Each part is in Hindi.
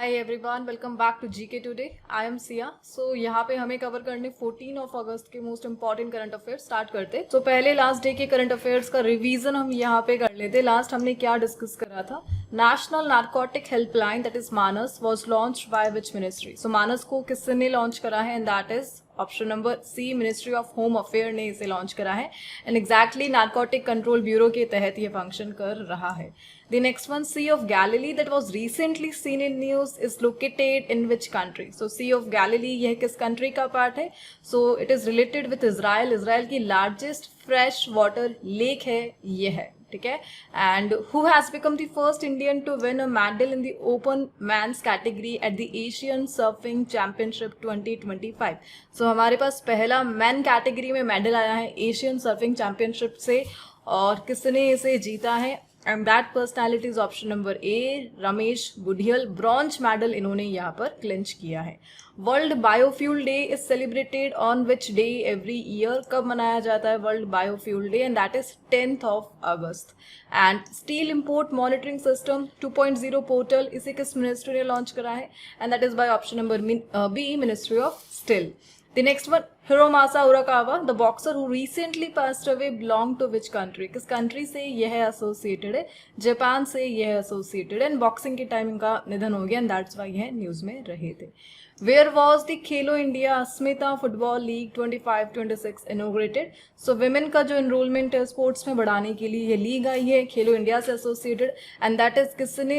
Hi everyone, welcome back to GK today. I am Siya. So यहाँ पे हमें कवर करने 14 ऑफ अगस्त के most important current affairs start करते। सो पहले लास्ट डे के करंट अफेयर्स का रिवीजन हम यहाँ पे कर लेते। लास्ट हमने क्या डिस्कस करा था? National narcotic helpline that is Manas was launched by which ministry? So Manas को किसने लॉन्च करा है? And that is option number C, ministry of home affair ने इसे लॉन्च करा है। And exactly narcotic control bureau के तहत ये फंक्शन कर रहा है। The next one, Sea of Galilee that was recently seen in news is located in which country? So Sea of Galilee यह किस country का part है? So it is related with Israel. Israel की largest fresh water lake है ये है, ठीक है। And who has become the first Indian to win a medal in the open men's category at the Asian Surfing Championship 2025? So हमारे पास पहला men category में medal आया है Asian Surfing Championship से, और किसने इसे जीता है? And that personality is option number A, Ramesh Gudiyal. Bronze medal इन्होंने यहाँ पर क्लिंच किया है। World biofuel day is celebrated on which day every year? कब मनाया जाता है world biofuel day? And that is 10th of August. And steel import monitoring system 2.0 portal इसे किस मिनिस्ट्री ने लॉन्च करा है? And that is by option number B, ministry of steel. The next one, Hiromasa Urakawa, the boxer who recently passed away, belonged to which country? किस country से यह associated है? जापान से यह associated है। एंड बॉक्सिंग के टाइम इनका निधन हो गया, एंड दैट्स वाई यह न्यूज में रहे थे। Where was the Khelo India Asmita football league 25-26 inaugurated? So women का जो इनरोलमेंट है स्पोर्ट्स में बढ़ाने के लिए ये लीग आई है खेलो इंडिया से एसोसिएटेड, एंड दैट इज किसने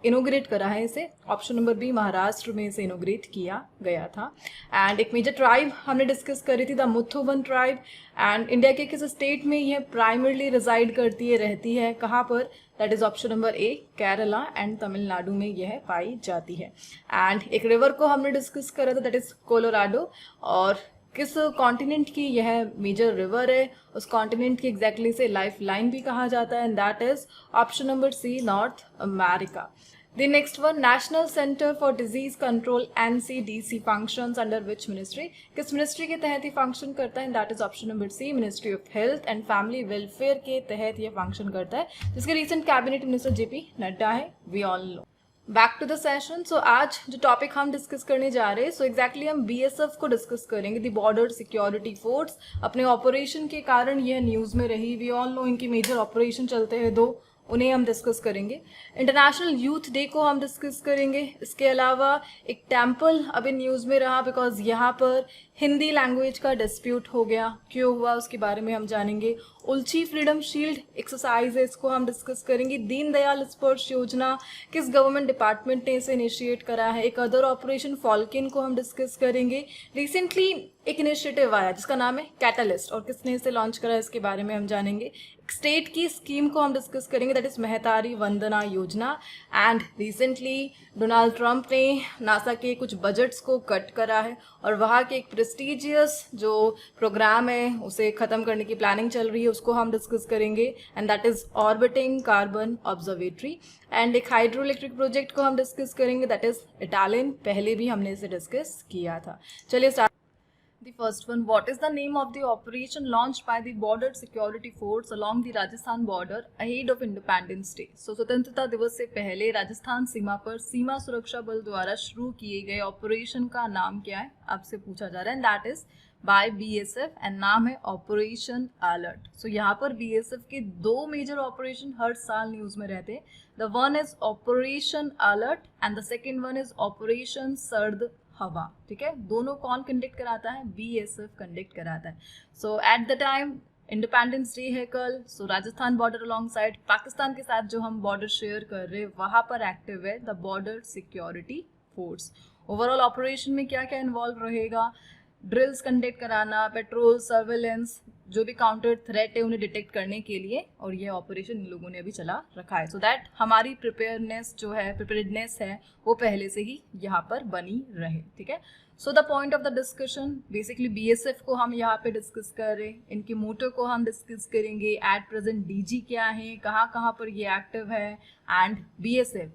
इनोग्रेट करा है इसे? ऑप्शन नंबर बी, महाराष्ट्र में इसे इनोग्रेट किया गया था। एंड एक मेजर ट्राइब हमने डिस्कस करी थी, द मुथुबन ट्राइब। एंड इंडिया के किस स्टेट में यह प्राइमरली रिजाइड करती है, रहती है कहाँ पर? That is option number A, Kerala and Tamil Nadu में यह पाई जाती है। एंड एक रिवर को हमने डिस्कस करा था, दैट इज कोलोराडो। और किस कॉन्टिनेंट की यह मेजर रिवर है? उस कॉन्टिनेंट की एग्जैक्टली से लाइफ लाइन भी कहा जाता है, and that is option number C, North America. The next one, National Center for Disease Control NCDC functions under which ministry? किस मिनिस्ट्री के तहत ये फंक्शन करता है? That is option number C, ministry of health and family welfare के तहत ये फंक्शन करता है, जिसके recent cabinet minister JP Nadda है, we all know. Back to the session. So आज जो टॉपिक हम डिस्कस करने जा रहे हैं, सो एग्जैक्टली हम बीएसएफ को डिस्कस करेंगे, द बॉर्डर सिक्योरिटी फोर्स। अपने ऑपरेशन के कारण यह न्यूज में रही, वी ऑल नो इनकी मेजर ऑपरेशन चलते हैं दो, उन्हें हम डिस्कस करेंगे। इंटरनेशनल यूथ डे को हम डिस्कस करेंगे। इसके अलावा एक टेम्पल अभी न्यूज़ में रहा बिकॉज यहाँ पर हिंदी लैंग्वेज का डिस्प्यूट हो गया, क्यों हुआ उसके बारे में हम जानेंगे। उल्ची फ्रीडम शील्ड एक्सरसाइज है, इसको हम डिस्कस करेंगे। दीनदयाल स्पर्श योजना किस गवर्नमेंट डिपार्टमेंट ने इसे इनिशिएट करा है। एक अदर ऑपरेशन फॉल्किन को हम डिस्कस करेंगे। रिसेंटली एक इनिशिएटिव आया जिसका नाम है कैटलिस्ट, और किसने इसे लॉन्च करा है इसके बारे में हम जानेंगे। स्टेट की स्कीम को हम डिस्कस करेंगे, that is Mahtari Vandana Yojana. And recently Donald Trump ने नासा के कुछ बजट्स को कट करा है, और वहाँ के एक प्रेस्टिजियस जो प्रोग्राम है उसे ख़त्म करने की प्लानिंग चल रही है, उसको हम डिस्कस करेंगे, and that is orbiting carbon observatory. And एक हाइड्रो इलेक्ट्रिक प्रोजेक्ट को हम डिस्कस करेंगे, दैट इज इटालियन, पहले भी हमने इसे डिस्कस किया था। चलिए start. The first one, what is the name of the operation launched by the Border Security Force along the Rajasthan border ahead of Independence Day? So स्वतंत्रता दिवस से पहले राजस्थान सीमा पर सीमा सुरक्षा बल द्वारा शुरू किए गए ऑपरेशन का नाम क्या है, आपसे पूछा जा रहा है। And that is bye BSF, and नाम है ऑपरेशन अलर्ट। सो यहाँ पर बीएसएफ के दो मेजर ऑपरेशन हर साल न्यूज में रहते हैं। The one is operation alert and the second one is operation सर्द हवा, ठीक है। दोनों कौन कंडक्ट कराता है? बीएसएफ कंडक्ट कराता है। So at the time independence day है कल, सो Rajasthan border along side Pakistan के साथ जो हम बॉर्डर शेयर कर रहे हैं वहां पर एक्टिव है the border security force. Overall operation में क्या क्या इन्वॉल्व रहेगा? ड्रिल्स कंडक्ट कराना, पेट्रोल, सर्वेलेंस, जो भी काउंटर थ्रेट है उन्हें डिटेक्ट करने के लिए, और यह ऑपरेशन इन लोगों ने अभी चला रखा है, सो दैट हमारी प्रिपेयर्डनेस है वो पहले से ही यहाँ पर बनी रहे, ठीक है। So the point of the discussion, basically BSF को हम यहाँ पे डिस्कस कर रहे हैं, इनके मोटो को हम डिस्कस करेंगे, एट प्रेजेंट डीजी क्या है, कहाँ कहाँ पर ये एक्टिव है, एंड बीएसएफ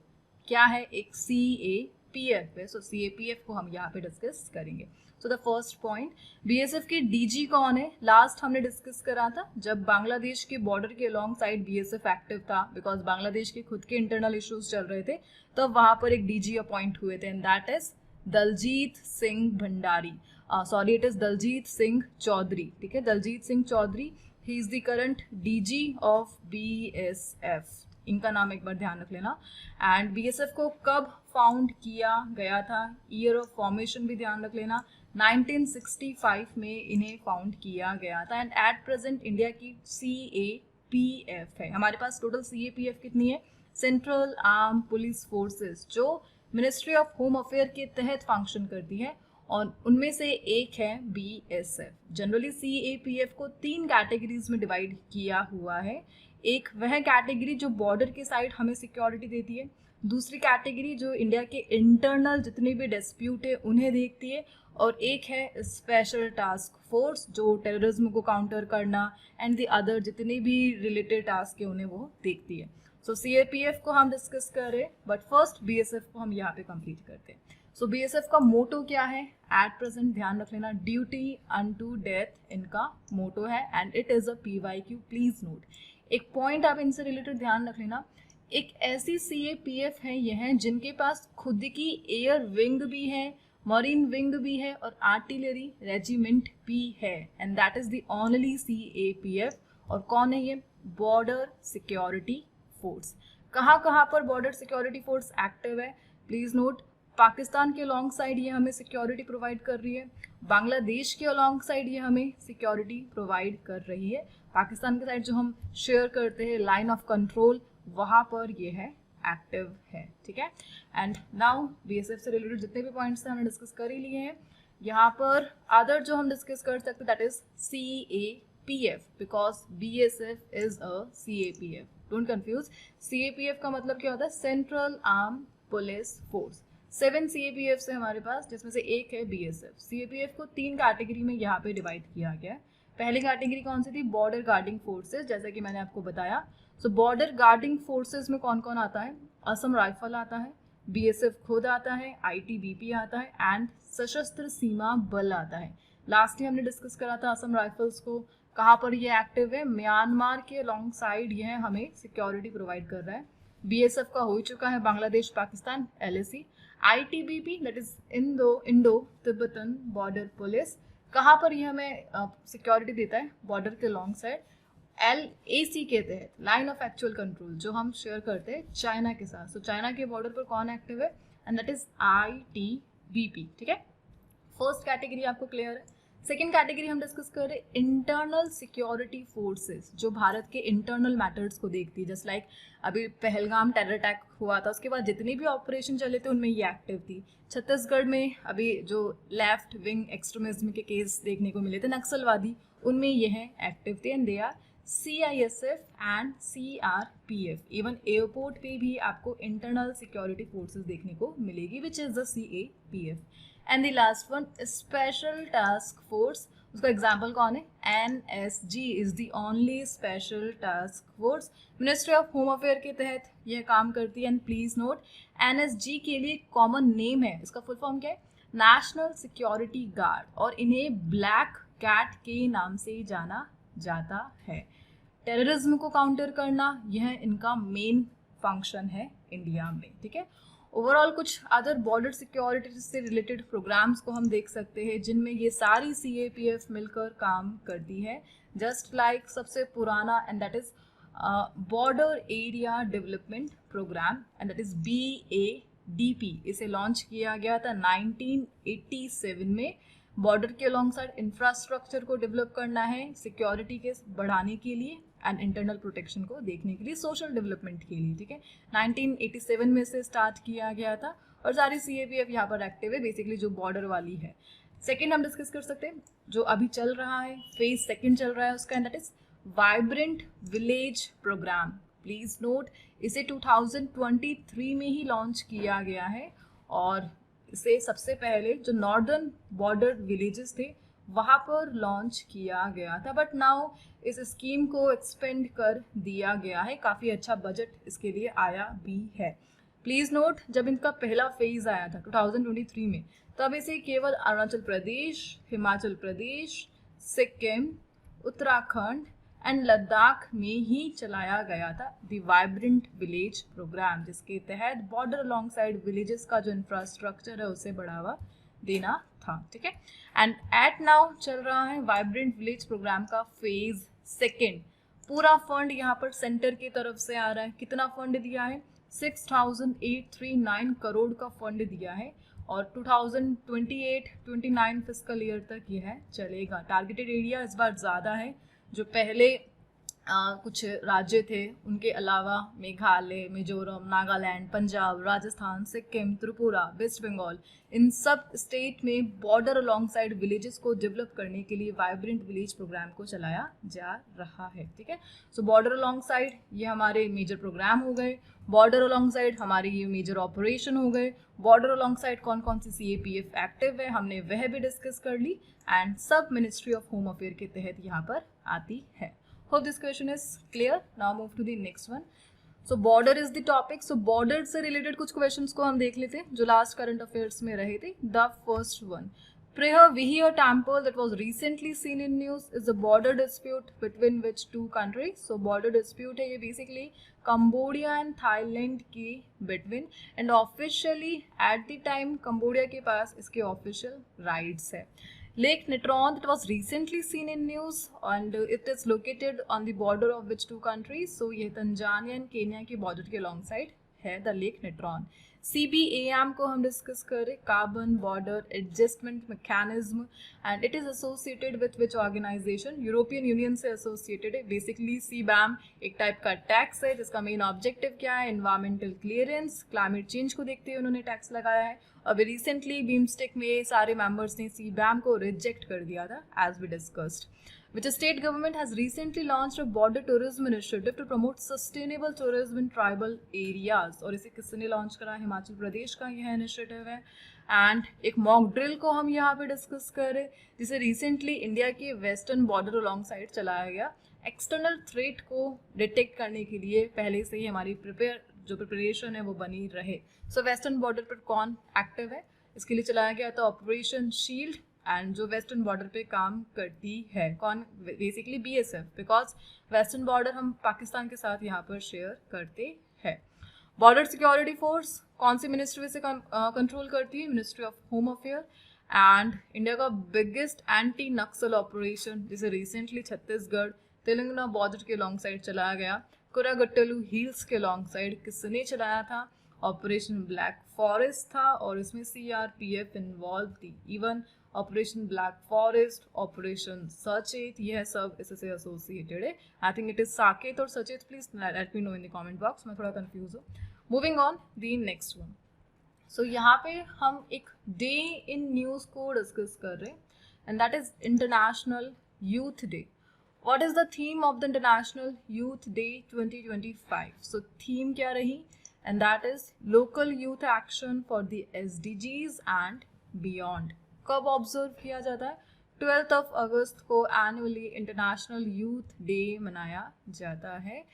क्या है, एक CA पीएफ पे, सो सीएपीएफ को हम यहाँ पे डिस्कस करेंगे। So the first point, BSF के डीजी कौन है? लास्ट हमने डिस्कस करा था जब बांग्लादेश के बॉर्डर के अलॉन्ग साइड बीएसएफ एक्टिव था, बिकॉज बांग्लादेश के खुद के इंटरनल इश्यूज चल रहे थे, तब वहां पर एक डीजी अपॉइंट हुए थे, and that is Daljeet Singh Bhandari, sorry it is Daljeet Singh Chaudhary, ठीक है, Daljeet Singh Chaudhary, he is the current DG of BSF, इनका नाम एक बार ध्यान रख लेना। एंड बीएसएफ को कब फाउंड किया गया था, ईयर ऑफ फॉर्मेशन भी ध्यान रख लेना, 1965 में इन्हें फाउंड किया गया था। एंड एट प्रेजेंट इंडिया की सीएपीएफ है। हमारे पास टोटल सीएपीएफ कितनी है? सेंट्रल आर्म पुलिस फोर्सेस, जो मिनिस्ट्री ऑफ होम अफेयर के तहत फंक्शन करती है, और उनमें से एक है बीएसएफ। जनरली सीएपीएफ को 3 कैटेगरीज में डिवाइड किया हुआ है। एक वह कैटेगरी जो बॉर्डर के साइड हमें सिक्योरिटी देती है, दूसरी कैटेगरी जो इंडिया के इंटरनल जितने भी डिस्प्यूट है उन्हें देखती है, और एक है स्पेशल टास्क फोर्स जो टेररिज्म को काउंटर करना एंड द अदर जितने भी रिलेटेड टास्क है उन्हें वो देखती है। सो सीएपीएफ को हम डिस्कस कर रहे हैं, बट फर्स्ट बीएसएफ को हम यहाँ पे कंप्लीट करते हैं। सो बीएसएफ का मोटो क्या है? एट प्रेजेंट ध्यान रख लेना, ड्यूटी अनटू डेथ इनका मोटो है, and it is a PYQ, please note. एक पॉइंट आप इनसे रिलेटेड ध्यान रख लेना, एक ऐसी सीएपीएफ है यह जिनके पास खुद की एयर विंग भी है, मरीन विंग भी है, और आर्टिलरी रेजिमेंट भी है, and that is the only CAPF. और कौन है ये? Border security force. कहाँ कहाँ पर बॉर्डर सिक्योरिटी फोर्स एक्टिव है? प्लीज नोट, पाकिस्तान के अलॉन्ग साइड ये हमें सिक्योरिटी प्रोवाइड कर रही है, बांग्लादेश के अलॉन्ग साइड ये हमें सिक्योरिटी प्रोवाइड कर रही है, पाकिस्तान के साइड जो हम शेयर करते हैं लाइन ऑफ कंट्रोल, वहाँ पर ये है एक्टिव है, ठीक है। एंड नाउ बीएसएफ से रिलेटेड जितने भी पॉइंट्स हमने डिस्कस कर ही लिए हैं। यहाँ पर अदर जो हम डिस्कस कर सकते that is CAPF, because BSF is a CAPF, don't confuse. CAPF का मतलब क्या होता है? Central arm police force. 7 CAPF है हमारे पास, जिसमें से एक है बीएसएफ। सीएपीएफ को 3 कैटेगरी में यहाँ पे डिवाइड किया गया है। पहली कैटेगरी कौन सी थी? बॉर्डर गार्डिंग फोर्सेस, जैसा कि मैंने आपको बताया। सो बॉर्डर गार्डिंग फोर्सेस में कौन कौन आता है? असम राइफल आता है, बीएसएफ खुद आता है, आईटीबीपी आता है, एंड सशस्त्र सीमा बल आता है। लास्टली हमने डिस्कस करा था असम राइफल्स को, कहाँ पर ये एक्टिव है? म्यांमार के अलॉन्ग साइड यह हमें सिक्योरिटी प्रोवाइड कर रहा है। बीएसएफ का हो चुका है Bangladesh Pakistan LAC. ITBP that is Indo Tibetan border police, कहाँ पर ये हमें सिक्योरिटी देता है? बॉर्डर के लॉन्ग साइड। LAC के तहत लाइन ऑफ एक्चुअल कंट्रोल, जो हम शेयर करते हैं चाइना के साथ। सो चाइना के बॉर्डर पर कौन एक्टिव है? एंड दैट इज ITBP, ठीक है। फर्स्ट कैटेगरी आपको क्लियर है। सेकेंड कैटेगरी हम डिस्कस कर रहे हैं इंटरनल सिक्योरिटी फोर्सेस, जो भारत के इंटरनल मैटर्स को देखती है। जस्ट लाइक अभी पहलगाम टेरर अटैक हुआ था, उसके बाद जितने भी ऑपरेशन चले थे उनमें ये एक्टिव थी। छत्तीसगढ़ में अभी जो लेफ्ट विंग एक्सट्रीमिज्म के केस देखने को मिले थे नक्सलवादी, उनमें यह एक्टिव थे, and they are CISF and CRPF। Even airport पे भी आपको इंटरनल सिक्योरिटी फोर्सेस देखने को मिलेगी, which is the CAPF। And the last one special task force, उसका एग्जाम्पल कौन है? NSG is the only special task force, ministry of home affair के तहत यह काम करती है। एंड प्लीज नोट, NSG के लिए कॉमन नेम है, इसका फुल फॉर्म क्या है? नेशनल सिक्योरिटी गार्ड, और इन्हें ब्लैक कैट के नाम से जाना जाता है। टेररिज्म को काउंटर करना यह इनका मेन फंक्शन है इंडिया में, ठीक है। ओवरऑल कुछ अदर बॉर्डर सिक्योरिटी से रिलेटेड प्रोग्राम्स को हम देख सकते हैं, जिनमें ये सारी CAPF मिलकर काम करती है। जस्ट लाइक सबसे पुराना, and that is border area development programme, and that is BADP। इसे लॉन्च किया गया था 1987 में। बॉर्डर के अलॉन्ग साइड इंफ्रास्ट्रक्चर को डेवलप करना है सिक्योरिटी के बढ़ाने के लिए एंड इंटरनल प्रोटेक्शन को देखने के लिए, सोशल डेवलपमेंट के लिए, ठीक है। 1987 में से स्टार्ट किया गया था, और सारी CAPF यहाँ पर एक्टिव है, बेसिकली जो बॉर्डर वाली है। सेकेंड हम डिस्कस कर सकते हैं जो अभी चल रहा है, फेज सेकेंड चल रहा है उसका, and that is vibrant village programme. Please note, इसे 2023 में ही लॉन्च किया गया है, और इसे सबसे पहले जो नॉर्दर्न बॉर्डर विलेजेस थे वहाँ पर लॉन्च किया गया था, बट नाउ इस स्कीम को एक्सपेंड कर दिया गया है। काफ़ी अच्छा बजट इसके लिए आया भी है। प्लीज नोट, जब इनका पहला फेज आया था 2023 में, तब इसे केवल अरुणाचल प्रदेश, हिमाचल प्रदेश, सिक्किम, उत्तराखंड एंड लद्दाख में ही चलाया गया था द वाइब्रेंट विलेज प्रोग्राम, जिसके तहत बॉर्डर अलोंग साइड विलेजेस का जो इंफ्रास्ट्रक्चर है उसे बढ़ावा देना था, ठीक है। एंड एट नाउ चल रहा है वाइब्रेंट विलेज प्रोग्राम का फेज सेकेंड। पूरा फंड यहाँ पर सेंटर की तरफ से आ रहा है। कितना फंड दिया है? 6,839 करोड़ का फंड दिया है और 2028-29 फिस्कल ईयर तक यह चलेगा। टारगेटेड एरिया इस बार ज़्यादा है। जो पहले कुछ राज्य थे उनके अलावा मेघालय, मिजोरम, नागालैंड, पंजाब, राजस्थान, सिक्किम, त्रिपुरा, वेस्ट बंगाल, इन सब स्टेट में बॉर्डर अलोंग साइड विलेजेस को डेवलप करने के लिए वाइब्रेंट विलेज प्रोग्राम को चलाया जा रहा है, ठीक है। सो बॉर्डर अलोंग साइड ये हमारे मेजर प्रोग्राम हो गए। बॉर्डर अलोंग साइड हमारे ये मेजर ऑपरेशन हो गए। बॉर्डर अलोंग साइड कौन कौन सी CAPF एक्टिव है हमने वह भी डिस्कस कर ली एंड सब मिनिस्ट्री ऑफ होम अफेयर के तहत यहाँ पर आती है। Hope this question is clear. Now move to the next one. So border is the topic. So border से related कुछ questions को हम देख लेते हैं जो last current affairs में रहे थे. The first one, Preah-Vihear temple that was recently seen in news is a border dispute between which two countries. So border dispute है ये basically Cambodia and Thailand की between and officially at the time Cambodia के पास इसके official rights है. Lake Natron that was recently seen in news and it is located on the border of which two countries? So ये तंजानिया एंड केन्या की बॉर्डर के अलॉन्ग साइड है द लेक नेट्रॉन। CBAM को हम डिस्कस करें, carbon border adjustment mechanism, and it is associated with which organisation? European Union associated एसोसिएटेड है। बेसिकली CBAM एक टाइप का टैक्स है जिसका मेन ऑब्जेक्टिव क्या है? एनवायरमेंटल क्लियरेंस, क्लाइमेट चेंज को देखते हुए उन्होंने टैक्स लगाया है। अभी रिसेंटली बीमस्टेक में सारे मेंबर्स ने CBAM को रिजेक्ट कर दिया था as we discussed. Which state government has recently launched a border tourism initiative to promote sustainable tourism in tribal areas? और इसे किसने लॉन्च करा? हिमाचल प्रदेश का यह इनिशिएटिव है। एंड एक मॉक ड्रिल को हम यहाँ पे डिस्कस करें जिसे रिसेंटली इंडिया के वेस्टर्न बॉर्डर अलॉन्ग साइड चलाया गया एक्सटर्नल थ्रेट को डिटेक्ट करने के लिए। पहले से ही हमारी प्रिपरेशन है वो बनी रहे। सो वेस्टर्न बॉर्डर पर कौन एक्टिव है? इसके लिए चलाया गया था ऑपरेशन शील्ड एंड जो वेस्टर्न बॉर्डर पे काम करती है कौन? Basically BSF, because western border हम पाकिस्तान के साथ यहाँ पर शेयर करते हैं। बॉर्डर सिक्योरिटी फोर्स कौन सी मिनिस्ट्री से कंट्रोल करती है? Ministry of home affair. And India का बिगेस्ट एंटी नक्सल ऑपरेशन जिसे रिसेंटली छत्तीसगढ़ तेलंगाना बॉर्डर के लॉन्ग साइड चलाया गया, कुरागट्टलू हिल्स के लॉन्ग साइड, किसने चलाया था? ऑपरेशन ब्लैक फॉरेस्ट था और इसमें CRPF इन्वॉल्व थी। Even operation black forest, operation Sachet, यह सब इससे एसोसिएटेड है। I think it is Saket और Sachet. Please let me know in the comment box, मैं थोड़ा कंफ्यूज हूँ। Moving on the next one. So यहाँ पे हम एक डे इन न्यूज़ को डिस्कस कर रहे हैं and that is international youth day. What is the theme of the international youth day 2025? So theme क्या रही? And that is local youth action for the SDGs and beyond. कब ऑब्जर्व किया जाता है? 12 अगस्त को एनुअली इंटरनेशनल यूथ डे मनाया जाता है।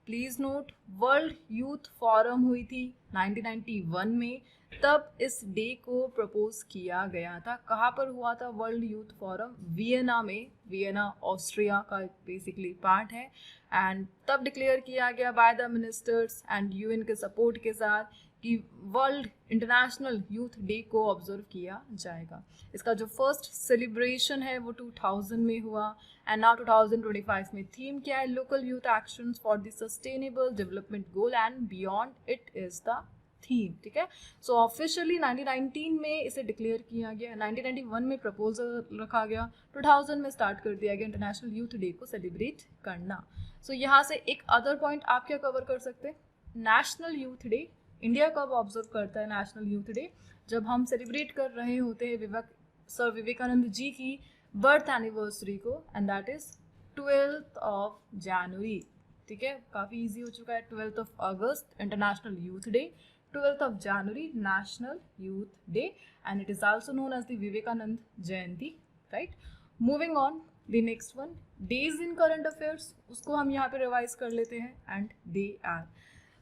Please note, world youth forum हुई थी 1991 में, तब इस डे को प्रपोज किया गया था। कहाँ पर हुआ था वर्ल्ड यूथ फोरम? वियना में। वियना ऑस्ट्रिया का बेसिकली पार्ट है एंड तब डिक्लेयर किया गया by the ministers and UN के सपोर्ट के साथ कि वर्ल्ड इंटरनेशनल यूथ डे को ऑब्जर्व किया जाएगा। इसका जो फर्स्ट सेलिब्रेशन है वो 2000 में हुआ एंड नाउ 2025 में थीम क्या है? Local youth actions for the sustainable development goal and beyond it is the theme, ठीक है। सो ऑफिशियली 1919 में इसे डिक्लेयर किया गया, 1991 में प्रपोजल रखा गया, 2000 में स्टार्ट कर दिया गया इंटरनेशनल यूथ डे को सेलिब्रेट करना। सो यहाँ से एक अदर पॉइंट आप क्या कवर कर सकते हैं? नेशनल यूथ डे इंडिया कब ऑब्जर्व करता है? नेशनल यूथ डे जब हम सेलिब्रेट कर रहे होते हैं सर विवेकानंद जी की बर्थ एनिवर्सरी को एंड दैट इज 12 जनवरी, ठीक है। काफ़ी इजी हो चुका है। 12 August international youth day, 12 January national youth day and it is also known as the Vivekananda Jayanti, right. Moving on the next one, days in current affairs, उसको हम यहाँ पे रिवाइज कर लेते हैं एंड दे आर।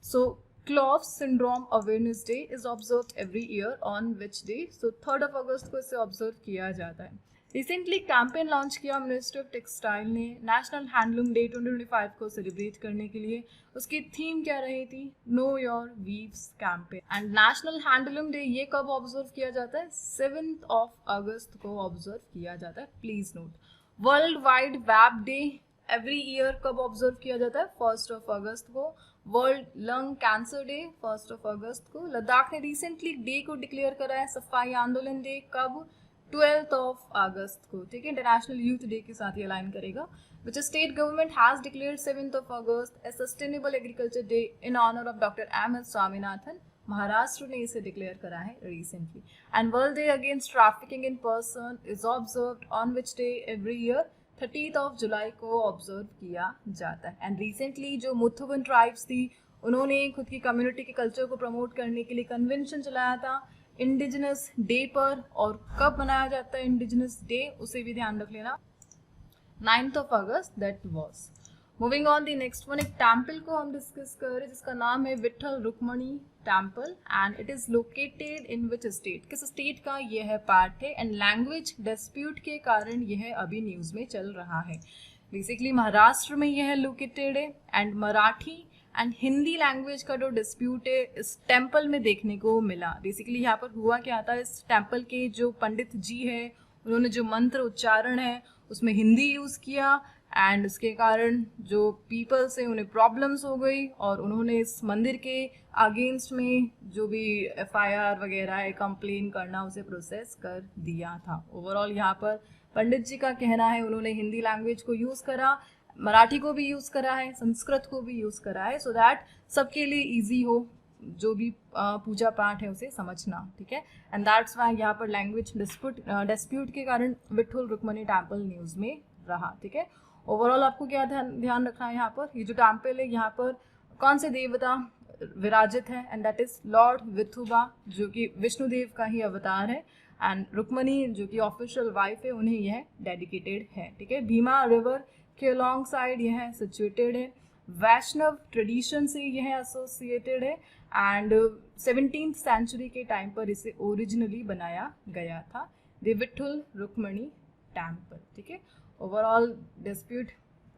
सो क्लॉफ syndrome awareness day is observe every year on which day? सो 3 अगस्त को इसे ऑब्जर्व किया जाता है। रिसेंटली कैंपेन लॉन्च किया मिनिस्ट्री ऑफ टेक्सटाइल ने नेशनल हैंडलूम डे 2025 को सेलिब्रेट करने के लिए। उसकी थीम क्या रही थी? Know your weaves campaign. And national handloom day ये कब ऑब्जर्व किया जाता है? 7 अगस्त को ऑब्जर्व किया जाता है, please note. World wide web day every year कब ऑब्जर्व किया जाता है? 1 अगस्त को। वर्ल्ड लंग कैंसर डे 1 अगस्त को। लद्दाख ने रिसेंटली डे को डिक्लेयर करा है सफाई आंदोलन डे, कब? 12 अगस्त को, ठीक है। इंटरनेशनल यूथ डे के साथ ये अलाइन करेगा। Which state government has declared 7 August a sustainable agriculture day in honour of doctor M S Swaminathan? Maharashtra ने इसे डिक्लेयर करा है recently. And world day against trafficking in person is observed on which day every year? 30 जुलाई को ऑब्जर्व किया जाता है। एंड रिसेंटली जो मुथुवन ट्राइब्स थी उन्होंने खुद की कम्युनिटी के कल्चर को प्रमोट करने के लिए कन्वेंशन चलाया था इंडिजिनस डे पर। और कब मनाया जाता है इंडिजिनस डे, उसे भी ध्यान रख लेना, 9 अगस्त that was. Moving on the next one, एक टेम्पल को हम डिस्कस कर रहे हैं जिसका नाम है Vitthal Rukmini temple and it is located in which state? किस स्टेट का यह है पार्ट है? एंड लैंग्वेज डिस्प्यूट के कारण यह अभी न्यूज में चल रहा है। बेसिकली महाराष्ट्र में यह लोकेटेड है and Marathi and Hindi language का जो डिस्प्यूट है इस टेम्पल में देखने को मिला। बेसिकली यहाँ पर हुआ क्या था, इस टेम्पल के जो पंडित जी है उन्होंने जो मंत्र उच्चारण है उसमें हिंदी यूज़ किया एंड उसके कारण जो पीपल से उन्हें प्रॉब्लम्स हो गई और उन्होंने इस मंदिर के अगेंस्ट में जो भी एफआईआर वगैरह है, कंप्लेन करना, उसे प्रोसेस कर दिया था। ओवरऑल यहाँ पर पंडित जी का कहना है उन्होंने हिंदी लैंग्वेज को यूज़ करा, मराठी को भी यूज़ करा है, संस्कृत को भी यूज़ करा है, सो दैट सबके लिए ईजी हो जो भी पूजा पाठ है उसे समझना, ठीक है। एंड दैट्स वाई यहाँ पर लैंग्वेज डिस्प्यूट के कारण विठल रुक्मणी टेम्पल न्यूज़ में रहा, ठीक है। ओवरऑल आपको क्या ध्यान रखना है यहाँ पर, ये जो टेम्पल है यहाँ पर कौन से देवता विराजित है? एंड दैट इज लॉर्ड विथुबा जो कि विष्णुदेव का ही अवतार है एंड रुक्मणी जो कि ऑफिशियल वाइफ है उन्हें यह डेडिकेटेड है, ठीक है। भीमा रिवर के अलॉन्ग साइड यह सिचुएटेड है। वैष्णव ट्रेडिशन से यह एसोसिएटेड है एंड 17th सेंचुरी के टाइम पर इसे ओरिजिनली बनाया गया था, द विठल रुक्मणी टेम्पल, ठीक है। Overall dispute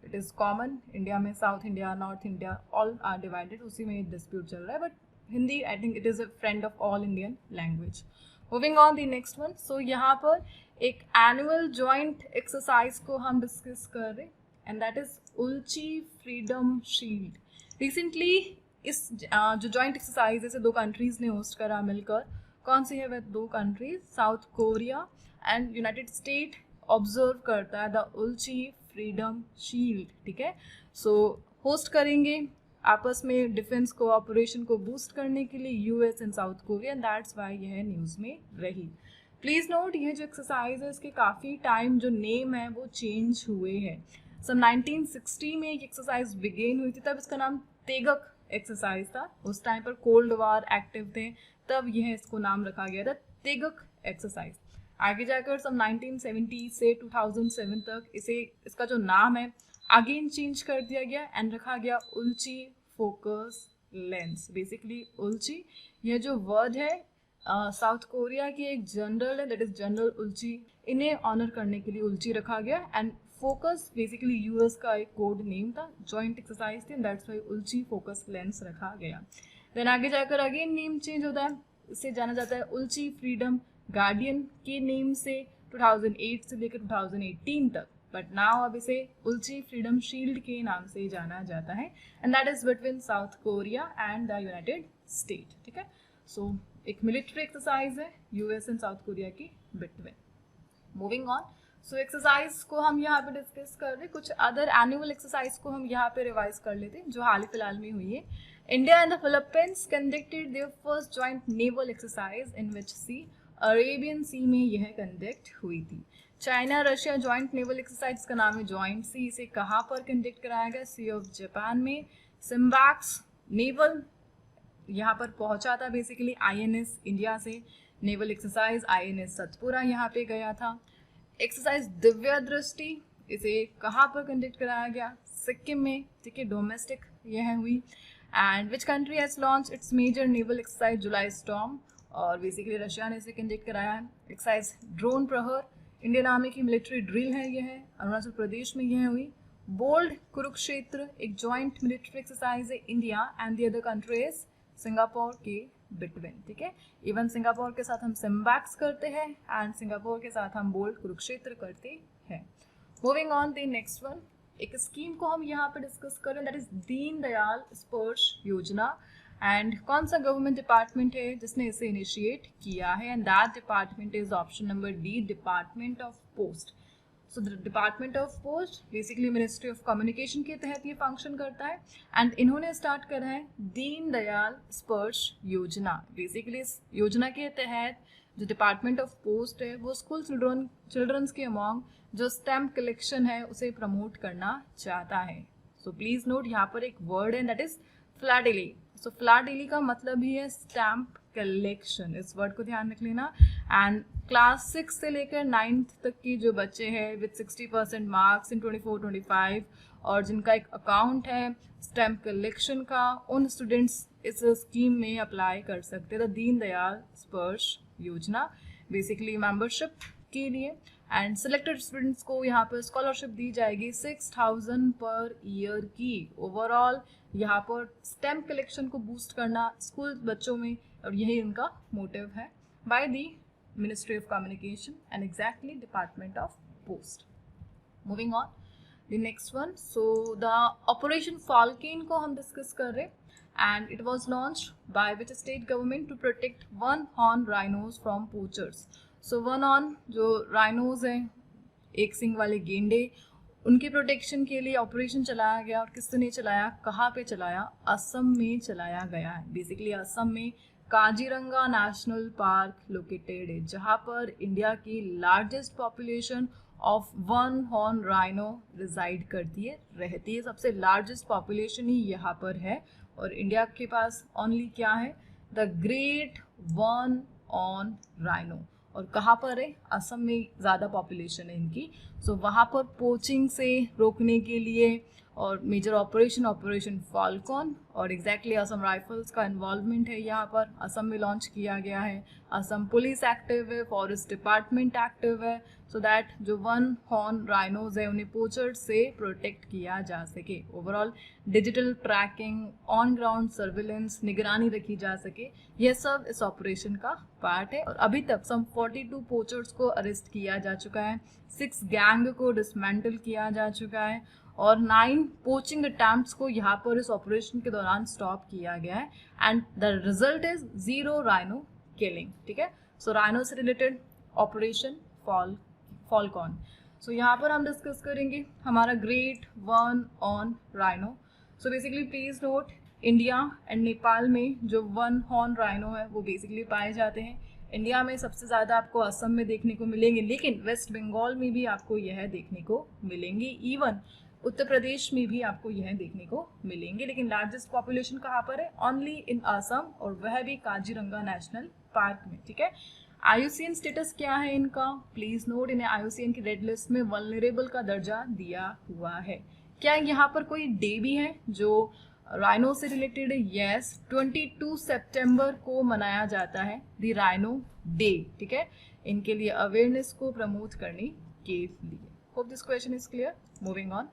it is common India में, south India, north India all are divided, उसी में डिस्प्यूट चल रहा है, but Hindi I think it is a friend of all Indian language. Moving on the next one, so यहाँ पर एक एनुअल जॉइंट एक्सरसाइज को हम डिस्कस कर रहे and that is Ulchi freedom shield. Recently इस जो जॉइंट एक्सरसाइज है इसे 2 कंट्रीज़ ने होस्ट करा मिलकर। कौन सी है वह 2 countries? South Korea and United state observe करता है द उल्ची फ्रीडम शील्ड, ठीक है। सो होस्ट करेंगे आपस में डिफेंस कोऑपरेशन को बूस्ट करने के लिए US and south Korea, and that's why यह न्यूज़ में रही। प्लीज़ नोट ये जो एक्सरसाइज है इसके काफ़ी टाइम जो नेम है वो चेंज हुए हैं। सन 1960 में एक एक्सरसाइज बिगेन हुई थी, तब इसका नाम तेगक एक्सरसाइज था। उस टाइम पर कोल्ड वार एक्टिव थे, तब यह इसको नाम रखा गया था तेगक एक्सरसाइज। आगे जाकर सब 1970 से 2007 तक इसका जो नाम है अगेन चेंज कर दिया गया एंड रखा गया उल्ची फोकस लेंस। बेसिकली उल्ची यह जो वर्ड है साउथ कोरिया की एक जनरल है, दैट इज जनरल उल्ची, इन्हें ऑनर करने के लिए उल्ची रखा गया एंड फोकस बेसिकली यूएस का एक कोड नेम था, जॉइंट एक्सरसाइज थी, दैट्स वाई उल्ची फोकस लेंस रखा गया। देन आगे जाकर अगेन नेम चेंज होता है, इसे जाना जाता है उल्ची फ्रीडम गार्डियन के नेम से 2008 से लेकर 2018 तक, बट नाउ अब इसे उल्ची फ्रीडम शील्ड के नाम से जाना जाता है and that is between south Korea and the United state, ठीक है। सो एक मिलिट्री एक्सरसाइज है यूएस एंड साउथ कोरिया की between. Moving on, so exercise को हम यहाँ पे डिस्कस कर रहे, कुछ अदर एनुअल एक्सरसाइज को हम यहाँ पे रिवाइज कर लेते हैं जो हाल ही फिलहाल में हुई है। India and the Philippines conducted their first joint naval exercise in which sea, Arabian sea में यह कंडक्ट हुई थी। China Russia joint naval exercise का नाम है जॉइंट सी, इसे कहाँ पर कंडक्ट कराया गया? सी ऑफ जापान में। सिम्बैक्स नेवल यहाँ पर पहुँचा था बेसिकली आईएनएस इंडिया से, नेवल एक्सरसाइज आईएनएस सतपुरा यहाँ पे गया था। एक्सरसाइज दिव्या दृष्टि, इसे कहाँ पर कंडक्ट कराया गया? सिक्किम में, ठीक है, डोमेस्टिक यह हुई। And which country has launched its major naval exercise July storm, और बेसिकली रशिया ने इसे कंडक्ट कराया है। Exercise drone Prahar Indian army की मिलिट्री ड्रिल है, ये है अरुणाचल प्रदेश में यह हुई। बोल्ड कुरुक्षेत्र एक जॉइंट मिलिट्री एक्सरसाइज है India and the other country is Singapore के बिटवीन, ठीक है। इवन सिंगापुर के साथ हम सिम्बैक्स करते हैं एंड सिंगापुर के साथ हम बोल्ड कुरुक्षेत्र करते हैं। Moving on the next one, एक स्कीम को हम यहाँ पे डिस्कस करें, दैट इज दीन दयाल स्पर्श योजना। एंड कौन सा गवर्नमेंट डिपार्टमेंट है जिसने इसे इनिशिएट किया है, and that department is option number D, department of post. So the department of post basically ministry of communication के तहत ये फंक्शन करता है एंड इन्होंने स्टार्ट करा है दीन दयाल स्पर्श योजना। बेसिकली इस योजना के तहत जो डिपार्टमेंट ऑफ पोस्ट है वो स्कूल चिल्ड्रंस के अमॉन्ग जो स्टैम्प कलेक्शन है उसे प्रमोट करना चाहता है। सो प्लीज नोट यहाँ पर एक वर्ड है दैट इज फ्लैडेली। सो फ्लैडेली का मतलब ही है स्टैम्प कलेक्शन, इस वर्ड को ध्यान रख लेना। एंड क्लास 6 से लेकर 9th तक की जो बच्चे हैं विद 60% मार्क्स इन 24-25 और जिनका एक अकाउंट है स्टैम्प कलेक्शन का, उन स्टूडेंट्स इस स्कीम में अप्लाई कर सकते हैं, द दीन दयाल स्पर्श योजना बेसिकली मेंबरशिप के लिए। एंड सिलेक्टेड स्टूडेंट्स को यहाँ पर स्कॉलरशिप दी जाएगी 6000 पर ईयर की। ओवरऑल यहाँ पर स्टैम्प कलेक्शन को बूस्ट करना स्कूल बच्चों में, और यही इनका मोटिव है by the Ministry of Communication and exactly Department of Post. Moving on, the next one. So the Operation Falcon को हम discuss कर रहे and it was launched by which state government to protect one-horn rhinos from poachers. So one-horn जो rhinos हैं, एक सिंग वाले गेंडे, उनके प्रोटेक्शन के लिए ऑपरेशन चलाया गया। और किसने चलाया, कहाँ पे चलाया, असम में चलाया गया है। बेसिकली असम में काजीरंगा नेशनल पार्क लोकेटेड है जहाँ पर इंडिया की largest population of one horn rhino reside करती है, रहती है। सबसे लार्जेस्ट पॉपुलेशन ही यहाँ पर है और इंडिया के पास ओनली क्या है, the great one on rhino. और कहाँ पर है, असम में ज़्यादा पॉपुलेशन है इनकी। सो वहाँ पर पोचिंग से रोकने के लिए और मेजर ऑपरेशन फाल्कन और एग्जैक्टली असम राइफल्स का इन्वॉल्वमेंट है यहाँ पर, असम में लॉन्च किया गया है। असम पुलिस एक्टिव है, फॉरेस्ट डिपार्टमेंट एक्टिव है, सो दैट जो वन हॉर्न राइनोज है उन्हें पोचर से प्रोटेक्ट किया जा सके। Overall digital tracking, on ground surveillance, निगरानी रखी जा सके, यह सब इस ऑपरेशन का पार्ट है। और अभी तक सम 42 पोचर्स को अरेस्ट किया जा चुका है, 6 गैंग को डिसमेंटल किया जा चुका है और 9 पोचिंग अटैम्प्ट्स को यहाँ पर इस ऑपरेशन के दौरान स्टॉप किया गया है and the result is 0 rhino killing, ठीक है। सो राइनो से रिलेटेड ऑपरेशन फाल्कन। सो यहाँ पर हम डिस्कस करेंगे हमारा great one on rhino. So basically please note, India and Nepal में जो वन हॉर्न राइनो है वो बेसिकली पाए जाते हैं। इंडिया में सबसे ज़्यादा आपको असम में देखने को मिलेंगे, लेकिन वेस्ट बंगाल में भी आपको यह देखने को मिलेंगे, इवन उत्तर प्रदेश में भी आपको यह देखने को मिलेंगे। लेकिन लार्जेस्ट पॉपुलेशन कहाँ पर है, ओनली इन असम, और वह भी काजीरंगा नेशनल पार्क में, ठीक है। IUCN स्टेटस क्या है इनका, प्लीज नोट, इन्हें IUCN की रेड लिस्ट में वल्नरेबल का दर्जा दिया हुआ है। क्या यहाँ पर कोई डे भी है जो राइनो से रिलेटेड है? यस, 22 सितंबर को मनाया जाता है द राइनो डे, ठीक है, इनके लिए अवेयरनेस को प्रमोट करने के लिए। Hope this question is clear. Moving on,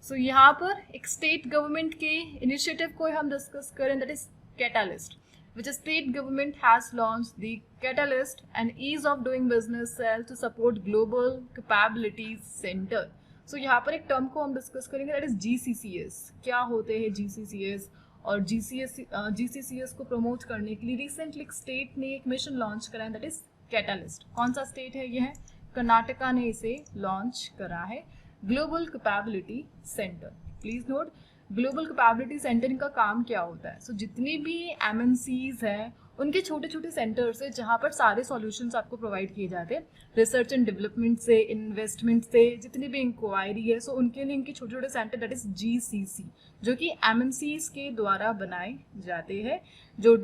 so यहाँ पर एक स्टेट गवर्नमेंट के इनिशिएटिव को हम डिस्कस करें, that is catalyst, which state government has launched the Catalyst and Ease of Doing Business Cell to support Global Capabilities Center. So यहाँ पर एक टर्म को हम डिस्कस करेंगे, दैट इज GCCS। क्या होते हैं GCCS? और GCCS को प्रमोट करने के लिए रिसेंटली एक स्टेट ने एक मिशन लॉन्च करा है, दैट इज कैटालिस्ट। कौन सा स्टेट है? यह है कर्नाटका ने इसे लॉन्च करा है, global capability centre. Please note, global capability centre इनका काम क्या होता है? सो जितनी भी MNCs हैं उनके छोटे छोटे सेंटर्स है जहाँ पर सारे सॉल्यूशंस आपको प्रोवाइड किए जाते हैं, रिसर्च एंड डेवलपमेंट से, इन्वेस्टमेंट से, जितनी भी इंक्वायरी है, सो उनके लिए इनके छोटे छोटे सेंटर, दैट इज GCC, जो कि MNCs के द्वारा बनाए जाते हैं, जो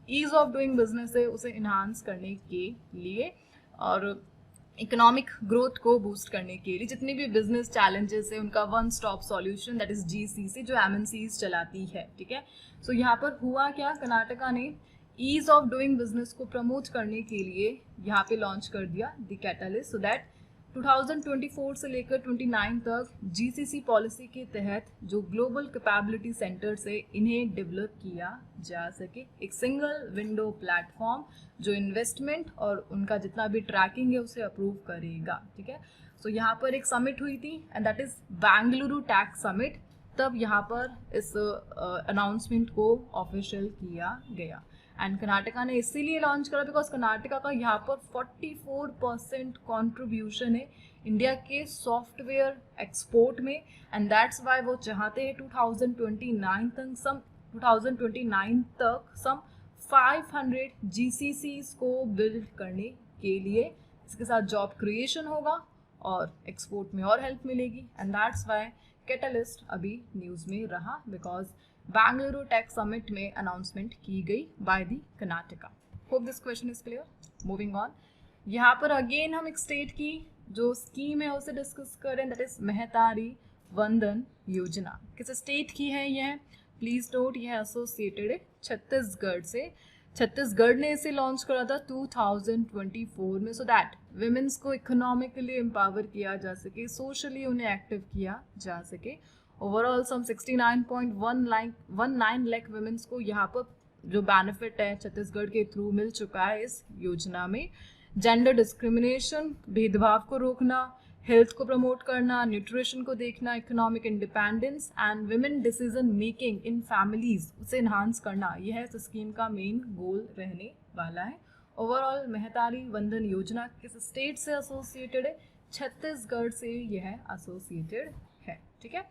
ईज ऑफ डूइंग बिजनेस है उसे इन्हांस करने के लिए। और इकोनॉमिक ग्रोथ को बूस्ट करने के लिए जितने भी बिजनेस चैलेंजेस है उनका one stop solution that is GCC जो एमएनसीज चलाती है, ठीक है। सो यहाँ पर हुआ क्या, कर्नाटका ने ईज ऑफ डूइंग बिजनेस को प्रमोट करने के लिए यहाँ पे लॉन्च कर दिया द कैटलिस्ट, सो दैट 2024 से लेकर 29 तक जीसीसी पॉलिसी के तहत जो ग्लोबल कैपेबिलिटी सेंटर से इन्हें डेवलप किया जा सके, एक सिंगल विंडो प्लेटफॉर्म जो इन्वेस्टमेंट और उनका जितना भी ट्रैकिंग है उसे अप्रूव करेगा, ठीक है। सो यहाँ पर एक समिट हुई थी and that is Bengaluru tech summit, तब यहाँ पर इस अनाउंसमेंट को ऑफिशियल किया गया एंड कर्नाटका ने इसीलिए लॉन्च करा बिकॉज कर्नाटका का यहाँ पर 44% कॉन्ट्रीब्यूशन है इंडिया के सॉफ्टवेयर एक्सपोर्ट में एंड दैट्स वाई वो चाहते हैं 2029 तक सम 500 GCCs को बिल्ड करने के लिए। इसके साथ जॉब क्रिएशन होगा और एक्सपोर्ट में और हेल्प मिलेगी एंड दैट्स वाई कैटलिस्ट अभी न्यूज़ में रहा बिकॉज बेंगलुरु टेक समिट में अनाउंसमेंट की गई by the Karnataka. Hope this question is clear. Moving on, यहाँ पर अगेन हम एक स्टेट की जो स्कीम है उसे डिस्कस करें, दैट इज मेहतारी वंदन योजना। किस स्टेट की है यह, प्लीज नोट यह एसोसिएटेड है छत्तीसगढ़ से। छत्तीसगढ़ ने इसे लॉन्च करा था 2024 में, सो दैट विमेंस को इकोनॉमिकली एम्पावर किया जा सके, सोशली उन्हें एक्टिव किया जा सके। ओवरऑल सम 69.19 लाख वुमेन्स को यहाँ पर जो बेनिफिट है छत्तीसगढ़ के थ्रू मिल चुका है इस योजना में। जेंडर डिस्क्रिमिनेशन, भेदभाव को रोकना, हेल्थ को प्रमोट करना, न्यूट्रिशन को देखना, economic independence and women decision making in families उसे इन्हांस करना, यह इस स्कीम का मेन गोल रहने वाला है। ओवरऑल मेहतारी वंदन योजना किस स्टेट से एसोसिएटेड है, छत्तीसगढ़ से यह एसोसिएटेड है, ठीक है।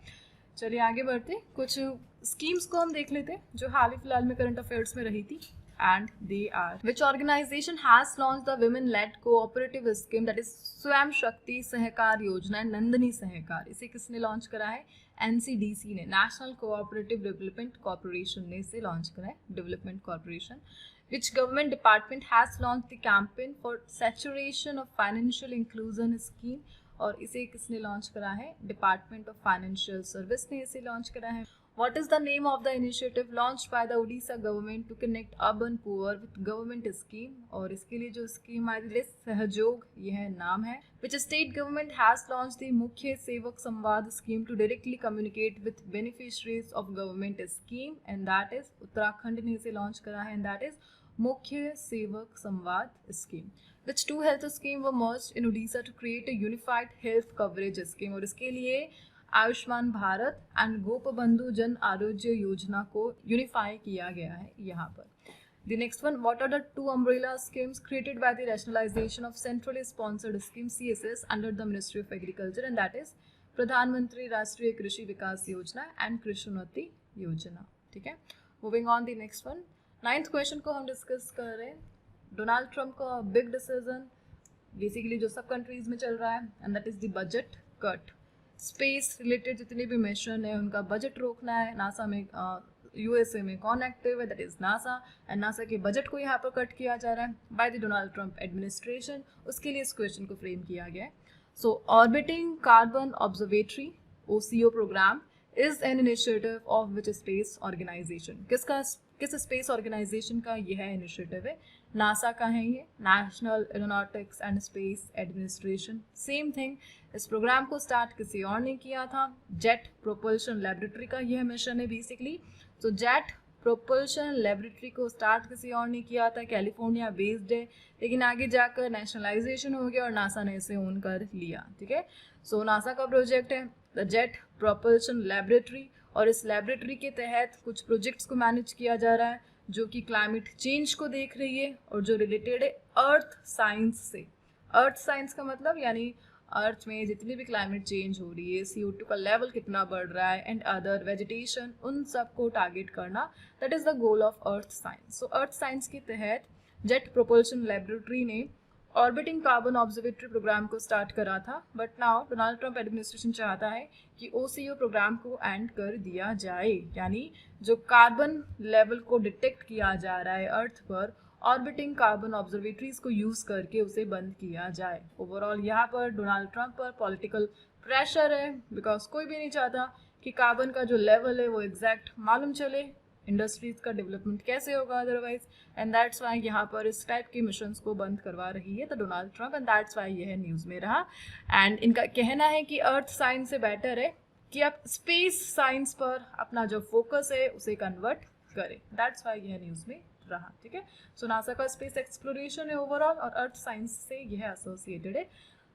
चलिए आगे बढ़ते, कुछ स्कीम्स को हम देख लेते हैं जो हाल ही फिलहाल में करंट अफेयर्स में रही थी and they are which organisation has launched the women led cooperative scheme that is Swayam Shakti सहकार योजना, नंदनी सहकार। इसे किसने लॉन्च करा है, एनसीडीसी ने, नेशनल कोऑपरेटिव डेवलपमेंट कॉर्पोरेशन ने इसे लॉन्च करा है, development corporation. Which government department has launched the campaign for saturation of financial inclusion scheme, और इसे किसने लॉन्च करा है, डिपार्टमेंट ऑफ फाइनेंशियल सर्विस ने इसे लॉन्च करा है। What is the name of the initiative launched by the Orissa government to connect urban poor with government scheme, और इसके लिए जो स्कीम आई थी सहयोग, यह नाम है। Which state government has launched the Mukhya Sevak Samvad scheme to directly communicate with beneficiaries of government scheme, and that is Uttarakhand ने इसे लॉन्च करा है एंड दैट इज मुख्य Sevak Samvad scheme. Which two health scheme were merged in Odisha to create a unified health coverage scheme, और इसके लिए आयुष्मान भारत एंड गोपबंधु जन आरोग्य योजना को यूनिफाई किया गया है यहाँ पर। The next one, what are the two umbrella schemes created by the rationalization of centrally sponsored scheme CSS under the Ministry of Agriculture, and that is प्रधानमंत्री राष्ट्रीय कृषि विकास योजना एंड कृषिोन्नति योजना, ठीक है। Moving on the next one, 9th question को हम डिस्कस कर रहे हैं। डोनाल्ड ट्रंप का बिग डिसीजन बेसिकली जो सब कंट्रीज में चल रहा है and that is the budget cut. Space related जितने भी मिशन है उनका बजट रोकना है। नासा में यूएसए में कौन एक्टिव है, that is NASA, and NASA के बजट को यहाँ पर कट किया जा रहा है by the Donald Trump administration. उसके लिए इस क्वेश्चन को फ्रेम किया गया है। So orbiting carbon observatory OCO programme is an initiative of which space organisation, किस स्पेस ऑर्गेनाइजेशन का यह इनिशिएटिव है, नासा का है ये, national aeronautics and space administration. Same thing, इस प्रोग्राम को स्टार्ट किसी और ने किया था। जेट प्रोपल्शन लेबोरेटरी का यह मिशन है बेसिकली। तो जेट प्रोपल्शन लेबोरेटरी को स्टार्ट किसी और ने किया था, कैलिफोर्निया बेस्ड है, लेकिन आगे जाकर नेशनलाइजेशन हो गया और नासा ने इसे ओन कर लिया, ठीक है। सो नासा का प्रोजेक्ट है द जेट प्रोपल्शन लेबोरेटरी, और इस लेबोरेटरी के तहत कुछ प्रोजेक्ट्स को मैनेज किया जा रहा है जो कि क्लाइमेट चेंज को देख रही है और जो रिलेटेड है अर्थ साइंस से। अर्थ साइंस का मतलब यानी अर्थ में जितनी भी क्लाइमेट चेंज हो रही है, CO2 का लेवल कितना बढ़ रहा है एंड अदर वेजिटेशन, उन सब को टारगेट करना, that is the goal of earth science. So earth science के तहत जेट प्रोपल्शन लेबोरेटरी ने ऑर्बिटिंग कार्बन ऑब्जर्वेटरी प्रोग्राम को स्टार्ट करा था, but now Donald Trump administration चाहता है कि OCO प्रोग्राम को एंड कर दिया जाए, यानी जो कार्बन लेवल को डिटेक्ट किया जा रहा है अर्थ पर ऑर्बिटिंग कार्बन ऑब्जर्वेटरीज को यूज़ करके उसे बंद किया जाए। ओवरऑल यहाँ पर डोनाल्ड ट्रंप पर पॉलिटिकल प्रेशर है, बिकॉज कोई भी नहीं चाहता कि कार्बन का जो लेवल है वो एग्जैक्ट मालूम चले, इंडस्ट्रीज का डेवलपमेंट कैसे होगा अदरवाइज, एंड दैट्स वाई यहाँ पर इस टाइप के मिशंस को बंद करवा रही है the Donald Trump, and that's why यह न्यूज़ में रहा। एंड इनका कहना है कि अर्थ साइंस से बेटर है कि आप स्पेस साइंस पर अपना जो फोकस है उसे कन्वर्ट करें, दैट्स वाई यह न्यूज़ में रहा। ठीक है, सो नासा का स्पेस एक्सप्लोरेशन है ओवरऑल और अर्थ साइंस से यह एसोसिएटेड है,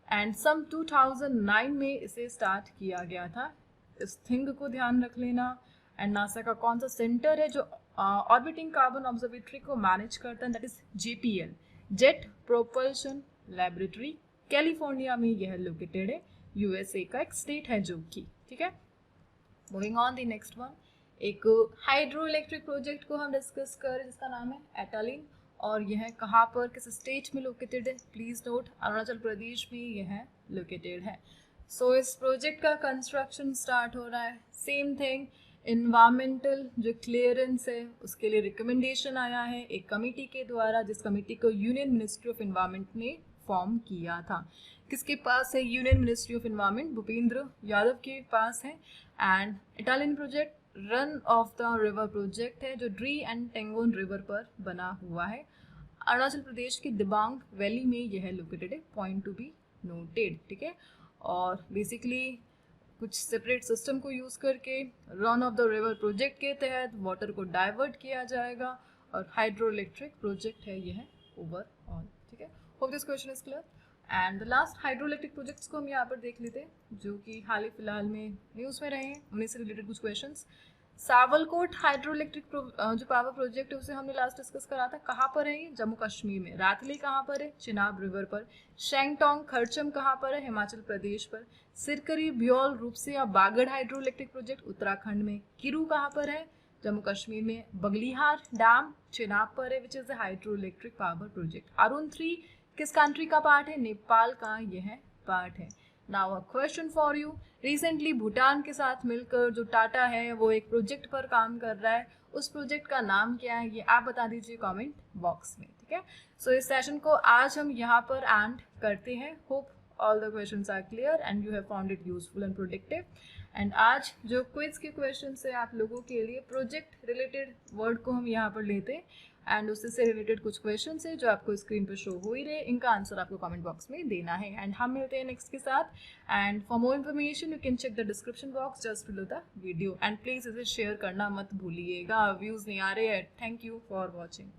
एंड सम 2009 में इसे स्टार्ट किया गया था। इस थिंग को ध्यान रख लेना। एंड नासा का कौन सा सेंटर है जो ऑर्बिटिंग कार्बन ऑब्जर्वेटरी को मैनेज करता है, that is JPL, jet propulsion laboratory, California में यह लोकेटेड है, USA का एक स्टेट है जो कि। ठीक है, moving on the next one, एक हाइड्रो इलेक्ट्रिक प्रोजेक्ट को हम डिस्कस कर जिसका नाम है एटालिन, और यह कहाँ पर किस स्टेट में लोकेटेड है, प्लीज नोट अरुणाचल प्रदेश में यह लोकेटेड है। सो इस प्रोजेक्ट का कंस्ट्रक्शन स्टार्ट हो रहा है। सेम थिंग, इन्वायरमेंटल जो क्लियरेंस है उसके लिए रिकमेंडेशन आया है एक कमेटी के द्वारा, जिस कमेटी को यूनियन मिनिस्ट्री ऑफ इन्वायरमेंट ने फॉर्म किया था। किसके पास है union ministry of environment? Bhupendra Yadav के पास है। And Italian project run of the river project है जो ड्री एंड टेंगोन रिवर पर बना हुआ है। अरुणाचल प्रदेश की दिबांग वैली में यह लोकेटेड है, पॉइंट टू बी नोटेड। ठीक है, और बेसिकली कुछ सेपरेट सिस्टम को यूज़ करके run of the river project के तहत वाटर को डाइवर्ट किया जाएगा, और हाइड्रो इलेक्ट्रिक प्रोजेक्ट है यह ओवरऑल। ठीक है, hope this question is clear. And the last hydro electric projects को हम यहाँ पर देख लेते हैं जो कि हाल ही फिलहाल में न्यूज़ में रहे हैं, उन्हीं से रिलेटेड कुछ क्वेश्चंस। सावलकोट हाइड्रो इलेक्ट्रिक जो पावर प्रोजेक्ट है उसे हमने लास्ट डिस्कस करा था। कहाँ पर है ये? जम्मू कश्मीर में। रातली कहाँ पर है? चिनाब रिवर पर। शेंगटोंग खरचम कहाँ पर है? हिमाचल प्रदेश पर। सिरकरी ब्योल रूपसिया बागड़ हाइड्रो इलेक्ट्रिक प्रोजेक्ट उत्तराखंड में। किरू कहाँ पर है? जम्मू कश्मीर में। बगलिहार डैम चिनाब पर है, विच is the hydro electric power project. Arun 3 किस कंट्री का पार्ट है? नेपाल का यह पार्ट है। Now a question for you, recently Bhutan के साथ मिलकर जो टाटा है वो एक प्रोजेक्ट पर काम कर रहा है, उस प्रोजेक्ट का नाम क्या है ये आप बता दीजिए कमेंट बॉक्स में। ठीक है, सो इस सेशन को आज हम यहाँ पर एंड करते हैं। Hope all the questions are clear and you have found it useful and productive. And आज जो क्विज के क्वेश्चन है आप लोगों के लिए प्रोजेक्ट रिलेटेड वर्ड को हम यहाँ पर लेते हैं, एंड उससे से रिलेटेड कुछ क्वेश्चन है जो आपको स्क्रीन पर शो हो ही रहे, इनका आंसर आपको कमेंट बॉक्स में देना है। एंड हम मिलते हैं नेक्स्ट के साथ। And for more information you can check the description box just below the video, and please इसे शेयर करना मत भूलिएगा, व्यूज़ नहीं आ रहे हैं। Thank you for watching.